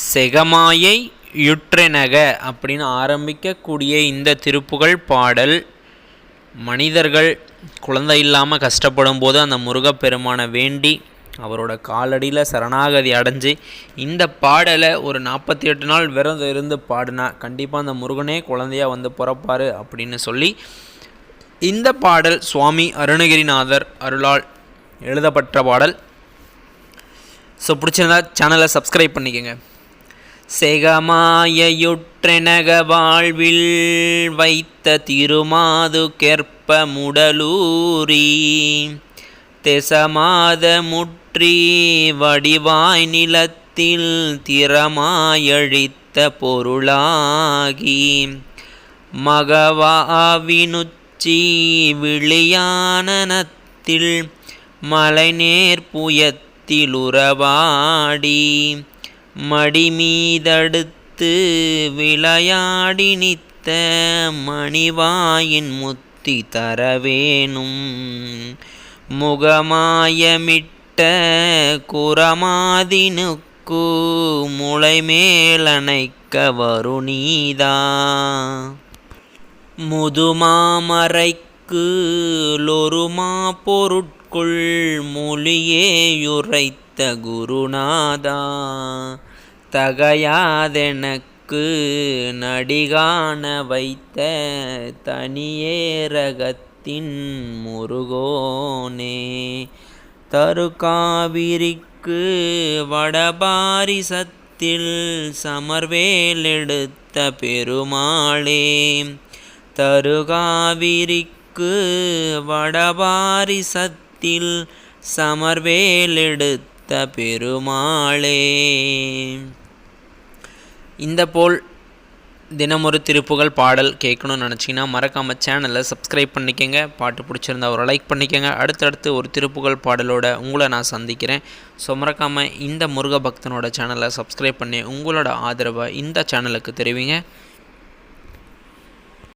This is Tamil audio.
செகமாயை யுற்றெனக அப்படின்னு ஆரம்பிக்கக்கூடிய இந்த திருப்புகழ் பாடல் மனிதர்கள் குழந்தை இல்லாமல் கஷ்டப்படும் போது அந்த முருகப்பெருமானை வேண்டி அவரோட காலடியில் சரணாகதி அடைஞ்சு இந்த பாடலை ஒரு 48 நாள் விரதம் இருந்து பாடினா கண்டிப்பாக அந்த முருகனே குழந்தையாக வந்து பிறப்பார் அப்படின்னு சொல்லி இந்த பாடல் சுவாமி அருணகிரிநாதர் அருளால் எழுதப்பட்ட பாடல். ஸோ பிடிச்சிருந்தா சேனலை சப்ஸ்கிரைப் பண்ணிக்கோங்க. செகமாயுற்றெனக வாழ்வில் வைத்த திருமாது கெற்ப முடலூரி தெசமாத முற்றி வடிவாய் நிலத்தில் திறமாயழித்த பொருளாகி மகவாவினுச்சி விழியானனத்தில் மலைநேர் புயத்திலுறவாடி மடிமீதடுத்து விளையாடி நித்த மணிவாயின் முத்தி தரவேணும் முகமாயமிட்ட குரமாதினுக்கு முளைமேலணைக்க வருநீதா முதுமாமரைக்கு லொருமா பொருட்குள் மொழியேயுரைத்த குருநாதா தகையாதெனக்கு நடிகாண வைத்த தனியேரகத்தின் முருகோனே தருகாவிரிக்கு வடபாரிசத்தில் சமர்வேலெடுத்த பெருமாளே தருகாவிரிக்கு வடபாரிசத்தில் சமர்வேலெடுத்த பெருமாளே. இந்த போல் தினமொரு திருப்புகழ் பாடல் கேட்கணும்னு நினச்சிங்கன்னா மறக்காமல் சேனலை சப்ஸ்கிரைப் பண்ணிக்கோங்க. பாட்டு பிடிச்சிருந்தா ஒரு லைக் பண்ணிக்கோங்க. அடுத்தடுத்து ஒரு திருப்புகழ் பாடலோட உங்களை நான் சந்திக்கிறேன். ஸோ மறக்காமல் இந்த முருக பக்தனோட சேனலை சப்ஸ்கிரைப் பண்ணி உங்களோட ஆதரவை இந்த சேனலுக்கு தெரிவிங்க.